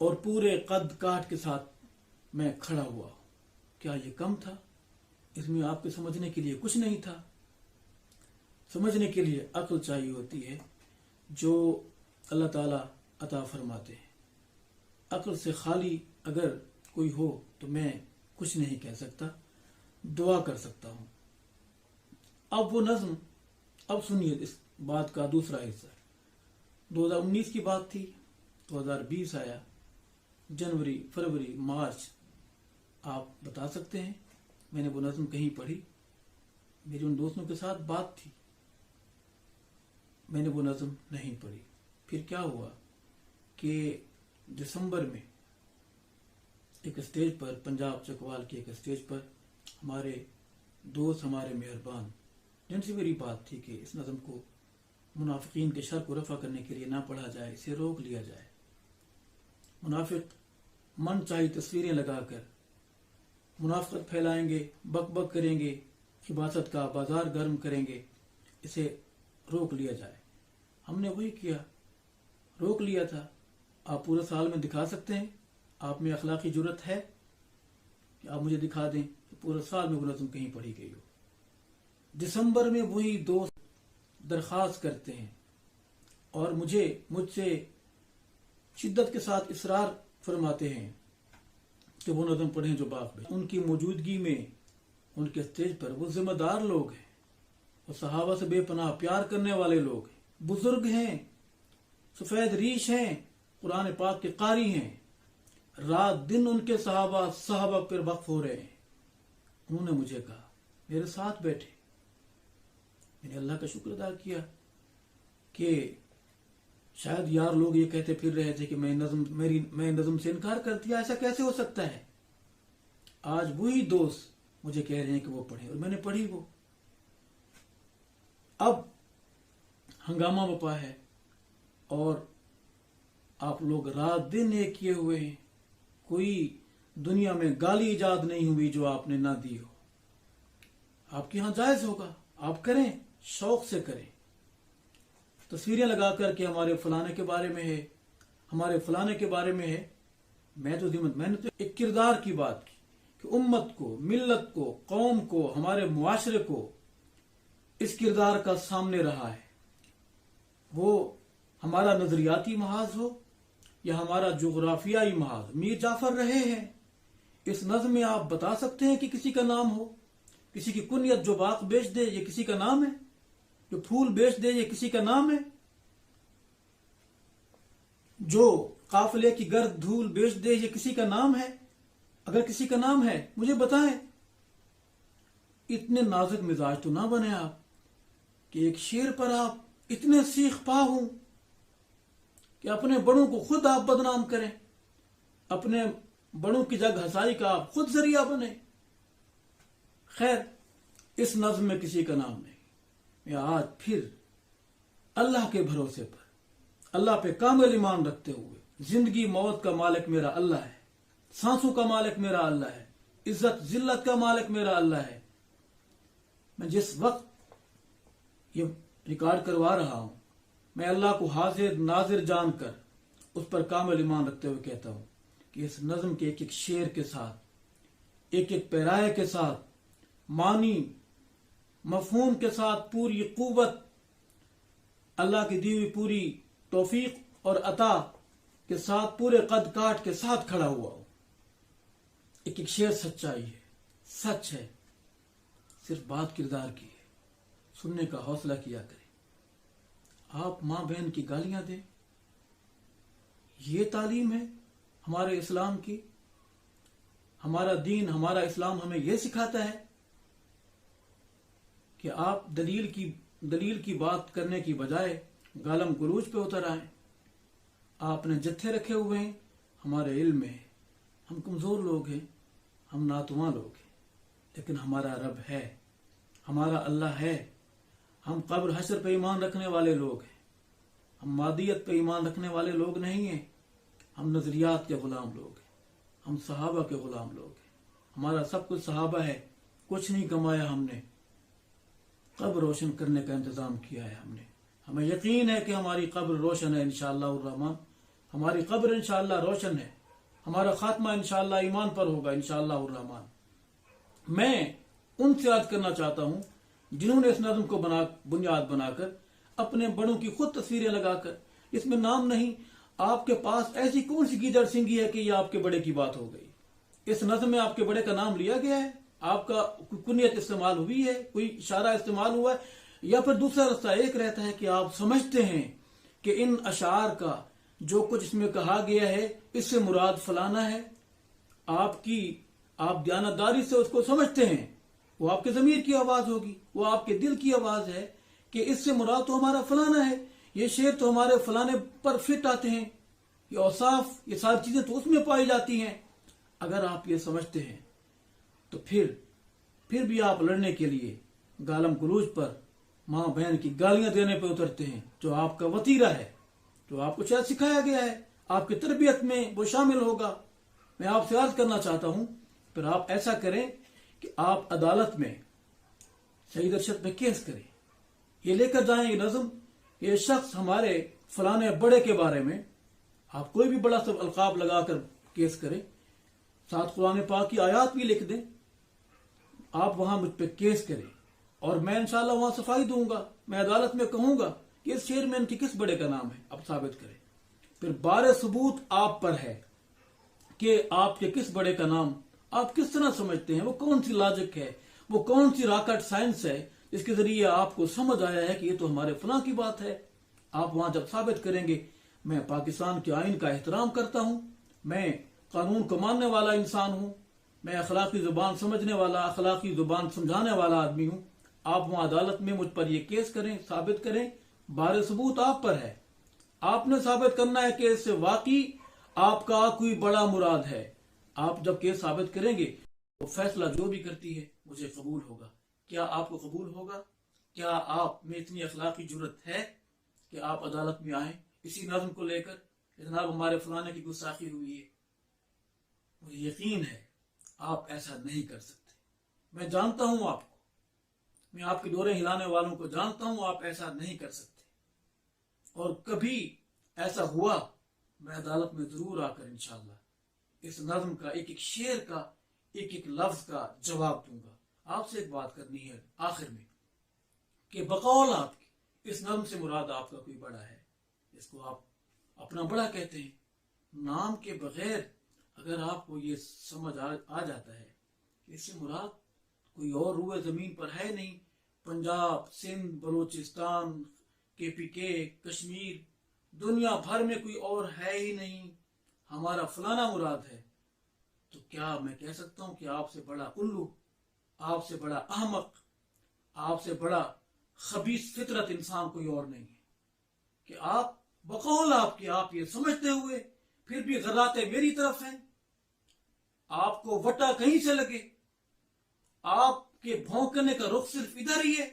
اور پورے قد کاٹ کے ساتھ میں کھڑا ہوا ہوں، کیا یہ کم تھا؟ اس میں آپ کے سمجھنے کے لیے کچھ نہیں تھا؟ سمجھنے کے لیے عقل چاہیے ہوتی ہے جو اللہ تعالیٰ عطا فرماتے ہیں۔ عقل سے خالی اگر کوئی ہو تو میں کچھ نہیں کہہ سکتا، دعا کر سکتا ہوں۔ اب وہ نظم، اب سنیے اس بات کا دوسرا حصہ۔ 2019 کی بات تھی، 2020 آیا، جنوری، فروری، مارچ، آپ بتا سکتے ہیں میں نے وہ نظم کہیں پڑھی؟ میری ان دوستوں کے ساتھ بات تھی، میں نے وہ نظم نہیں پڑھی۔ پھر کیا ہوا کہ دسمبر میں ایک اسٹیج پر، پنجاب چکوال کی ایک اسٹیج پر، ہمارے دوست، ہمارے مہربان، جن سے میری بات تھی کہ اس نظم کو منافقین کے شر کو رفع کرنے کے لیے نہ پڑھا جائے، اسے روک لیا جائے۔ منافق من چاہی تصویریں لگا کر منافقت پھیلائیں گے، بک بک کریں گے، خباثت کا بازار گرم کریں گے، اسے روک لیا جائے۔ ہم نے وہی کیا، روک لیا تھا۔ آپ پورے سال میں دکھا سکتے ہیں؟ آپ میں اخلاقی جرت ہے کہ آپ مجھے دکھا دیں کہ پورے سال میں وہ نظم کہیں پڑھی گئی ہو؟ دسمبر میں وہی دوست درخواست کرتے ہیں اور مجھ سے شدت کے ساتھ اصرار فرماتے ہیں کہ وہ نظم پڑھیں جو باغ میں۔ ان کی موجودگی میں ان کے اسٹیج پر وہ ذمہ دار لوگ ہیں، وہ صحابہ سے بے پناہ پیار کرنے والے لوگ ہیں، بزرگ ہیں، سفید ریش ہیں، قرآن پاک کے قاری ہیں، رات دن ان کے صحابہ پر وقف ہو رہے ہیں۔ انہوں نے مجھے کہا، میرے ساتھ بیٹھے، میں نے اللہ کا شکر ادا کیا کہ شاید یار لوگ یہ کہتے پھر رہے تھے کہ میں نظم سے انکار کر دیا، ایسا کیسے ہو سکتا ہے؟ آج وہی دوست مجھے کہہ رہے ہیں کہ وہ پڑھیں، اور میں نے پڑھی وہ۔ اب ہنگامہ بپا ہے اور آپ لوگ رات دن ایک کیے ہوئے ہیں، کوئی دنیا میں گالی ایجاد نہیں ہوئی جو آپ نے نہ دی ہو۔ آپ کے ہاں جائز ہوگا، آپ کریں، شوق سے کریں، تصویریں لگا کر کے ہمارے فلانے کے بارے میں ہے، ہمارے فلانے کے بارے میں ہے۔ میں تو ایک کردار کی بات کی کہ امت کو، ملت کو، قوم کو، ہمارے معاشرے کو اس کردار کا سامنے رہا ہے، وہ ہمارا نظریاتی محاذ ہو یا ہمارا جغرافیائی محاذ۔ میر جعفر رہے ہیں، اس نظم میں آپ بتا سکتے ہیں کہ کسی کا نام ہو؟ کسی کی کنیت جو باغ بیچ دے یہ کسی کا نام ہے؟ جو پھول بیچ دے یہ کسی کا نام ہے؟ جو قافلے کی گرد دھول بیچ دے یہ کسی کا نام ہے؟ اگر کسی کا نام ہے مجھے بتائیں۔ اتنے نازک مزاج تو نہ بنے آپ کہ ایک شعر پر آپ اتنے سیخ پا ہوں کہ اپنے بڑوں کو خود آپ بدنام کریں، اپنے بڑوں کی جگ ہسائی کا آپ خود ذریعہ بنے۔ خیر، اس نظم میں کسی کا نام نہیں۔ میں آج پھر اللہ کے بھروسے پر، اللہ پہ کامل ایمان رکھتے ہوئے، زندگی موت کا مالک میرا اللہ ہے، سانسوں کا مالک میرا اللہ ہے، عزت ذلت کا مالک میرا اللہ ہے۔ میں جس وقت یہ ریکارڈ کروا رہا ہوں، میں اللہ کو حاضر ناظر جان کر اس پر کامل ایمان رکھتے ہوئے کہتا ہوں کہ اس نظم کے ایک ایک شعر کے ساتھ، ایک ایک پیرائے کے ساتھ، معنی مفہوم کے ساتھ، پوری قوت، اللہ کی دی ہوئی پوری توفیق اور عطا کے ساتھ، پورے قد کاٹ کے ساتھ کھڑا ہوا ہوں۔ ایک ایک شعر سچائی ہے، سچ ہے، صرف بات کردار کی ہے۔ سننے کا حوصلہ کیا کریں۔ آپ ماں بہن کی گالیاں دیں، یہ تعلیم ہے ہمارے اسلام کی؟ ہمارا دین، ہمارا اسلام ہمیں یہ سکھاتا ہے کہ آپ دلیل کی بات کرنے کی بجائے گالم گلوچ پہ اتر آئیں۔ آپ نے جتھے رکھے ہوئے ہیں، ہمارے علم میں ہے، ہم کمزور لوگ ہیں، ہم ناتواں لوگ ہیں، لیکن ہمارا رب ہے، ہمارا اللہ ہے۔ ہم قبر حشر پہ ایمان رکھنے والے لوگ ہیں، ہم مادیت پہ ایمان رکھنے والے لوگ نہیں ہیں، ہم نظریات کے غلام لوگ ہیں، ہم صحابہ کے غلام لوگ ہیں۔ ہمارا سب کچھ صحابہ ہے، کچھ نہیں کمایا ہم نے، قبر روشن کرنے کا انتظام کیا ہے ہم نے۔ ہمیں یقین ہے کہ ہماری قبر روشن ہے انشاءاللہ الرحمن، ہماری قبر انشاءاللہ روشن ہے، ہمارا خاتمہ انشاءاللہ ایمان پر ہوگا انشاءاللہ الرحمن۔ میں ان سے یاد کرنا چاہتا ہوں جنہوں نے اس نظم کو بنیاد بنا کر اپنے بڑوں کی خود تصویریں لگا کر، اس میں نام نہیں، آپ کے پاس ایسی کون سی گیدڑ سنگھی ہے کہ یہ آپ کے بڑے کی بات ہو گئی؟ اس نظم میں آپ کے بڑے کا نام لیا گیا ہے، آپ کا کنیت استعمال ہوئی ہے، کوئی اشارہ استعمال ہوا ہے، یا پھر دوسرا رستہ ایک رہتا ہے کہ آپ سمجھتے ہیں کہ ان اشعار کا جو کچھ اس میں کہا گیا ہے اس سے مراد فلانا ہے، آپ دیانتداری سے اس کو سمجھتے ہیں، وہ آپ کے ضمیر کی آواز ہوگی، وہ آپ کے دل کی آواز ہے کہ اس سے مراد تو ہمارا فلانا ہے، یہ شعر تو ہمارے فلانے پر فٹ آتے ہیں، یہ اوصاف، یہ ساری چیزیں تو اس میں پائی جاتی ہیں۔ اگر آپ یہ سمجھتے ہیں تو پھر بھی آپ لڑنے کے لیے گالم گلوچ پر، ماں بہن کی گالیاں دینے پہ اترتے ہیں، جو آپ کا وتیرہ ہے، جو آپ کو شاید سکھایا گیا ہے، آپ کی تربیت میں وہ شامل ہوگا۔ میں آپ سے عرض کرنا چاہتا ہوں، پھر آپ ایسا کریں کہ آپ عدالت میں سعید ارشد پہ کیس کریں، یہ لے کر جائیں یہ نظم، یہ شخص ہمارے فلانے بڑے کے بارے میں، آپ کوئی بھی بڑا سب القاب لگا کر کیس کریں، ساتھ قرآن پاک کی آیات بھی لکھ دیں، آپ وہاں مجھ پہ کیس کریں اور میں انشاءاللہ وہاں صفائی دوں گا، میں عدالت میں کہوں گا کہ اس شعر میں ان کی کس بڑے کا نام ہے، اب ثابت کریں۔ پھر بار ثبوت آپ پر ہے کہ آپ کے کس بڑے کا نام آپ کس طرح سمجھتے ہیں، وہ کون سی لاجک ہے، وہ کون سی راکٹ سائنس ہے جس کے ذریعے آپ کو سمجھ آیا ہے کہ یہ تو ہمارے فلاں کی بات ہے۔ آپ وہاں جب ثابت کریں گے میں پاکستان کے آئین کا احترام کرتا ہوں، میں قانون کو ماننے والا انسان ہوں، میں اخلاقی زبان سمجھنے والا، اخلاقی زبان سمجھانے والا آدمی ہوں، آپ وہاں عدالت میں مجھ پر یہ کیس کریں، ثابت کریں، بار ثبوت آپ پر ہے، آپ نے ثابت کرنا ہے کہ اس سے واقعی آپ کا کوئی بڑا مراد ہے۔ آپ جب کیس ثابت کریں گے تو فیصلہ جو بھی کرتی ہے مجھے قبول ہوگا۔ کیا آپ کو قبول ہوگا؟ کیا آپ میں اتنی اخلاقی جرت ہے کہ آپ عدالت میں آئیں اسی نظم کو لے کر کہ جناب ہمارے فلانے کی گستاخی ہوئی ہے؟ مجھے یقین ہے آپ ایسا نہیں کر سکتے، میں جانتا ہوں آپ کو، میں آپ کے دورے ہلانے والوں کو جانتا ہوں، آپ ایسا نہیں کر سکتے، اور کبھی ایسا ہوا میں عدالت میں ضرور آ کر انشاءاللہ اس نظم کا ایک ایک شعر کا ایک ایک لفظ کا جواب دوں گا۔ آپ سے ایک بات کرنی ہے آخر میں کہ بقول آپ کی اس نظم سے مراد آپ کا کوئی بڑا ہے، جس کو آپ اپنا بڑا کہتے ہیں، نام کے بغیر اگر آپ کو یہ سمجھ آ جاتا ہے کہ اس سے مراد کوئی اور روئے زمین پر ہے نہیں، پنجاب، سندھ، بلوچستان، KPK، کشمیر، دنیا بھر میں کوئی اور ہے ہی نہیں، ہمارا فلانا مراد ہے، تو کیا میں کہہ سکتا ہوں کہ آپ سے بڑا الو، آپ سے بڑا احمق، آپ سے بڑا خبیث فطرت انسان کوئی اور نہیں ہے کہ آپ بقول آپ کے آپ یہ سمجھتے ہوئے پھر بھی غراتے میری طرف ہیں؟ آپ کو وٹا کہیں سے لگے، آپ کے بھونکنے کا رخ صرف ادھر ہی ہے،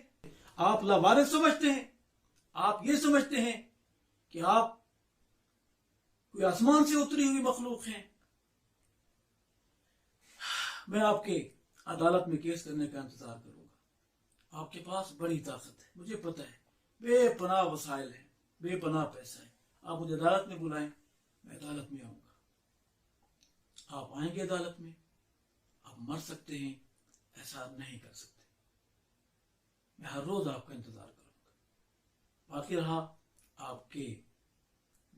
آپ لاوارث سمجھتے ہیں، آپ یہ سمجھتے ہیں کہ آپ کوئی آسمان سے اتری ہوئی مخلوق ہیں۔ میں آپ کے عدالت میں کیس کرنے کا انتظار کروں گا، آپ کے پاس بڑی طاقت ہے، مجھے پتہ ہے، بے پناہ وسائل ہیں، بے پناہ پیسہ ہے، آپ مجھے عدالت میں بلائیں، میں عدالت میں آؤں گا، آپ آئیں گے عدالت میں، آپ مر سکتے ہیں، ایسا نہیں کر سکتے، میں ہر روز آپ کا انتظار کروں گا۔ باقی رہا آپ کے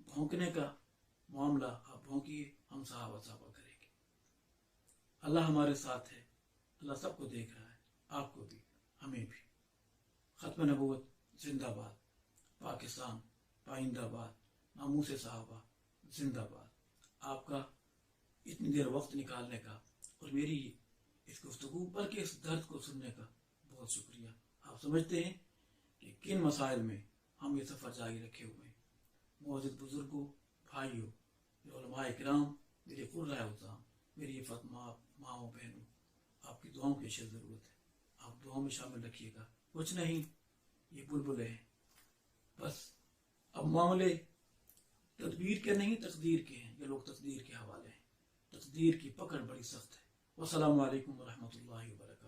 بھونکنے کا معاملہ، آپ بھونکیے، ہم صحابہ کریں گے، اللہ ہمارے ساتھ ہے، اللہ سب کو دیکھ رہا ہے، آپ کو بھی، ہمیں بھی۔ ختم نبوت زندہ باد، پاکستان پائندہ باد، ناموس صحابہ زندہ باد۔ آپ کا اتنی دیر وقت نکالنے کا اور میری اس گفتگو بلکہ اس درد کو سننے کا بہت شکریہ۔ آپ سمجھتے ہیں کہ کن مسائل میں ہم یہ سفر جاری رکھے ہوئے ہیں۔ معزز بزرگوں، بھائیوں، علماء کرام، میری قرۂ عظام، میری یہ فاطمہ ماؤں بہنوں، آپ کی دعاؤں کی اشد ضرورت ہے، آپ دعاؤں میں شامل رکھیے گا۔ کچھ نہیں، یہ بلبلے ہیں، بس اب معاملے تدبیر کے نہیں تقدیر کے ہیں، یہ لوگ تقدیر کے حوالے ہیں، تقدیر کی پکڑ بڑی سخت ہے۔ والسلام علیکم ورحمۃ اللہ وبرکاتہ۔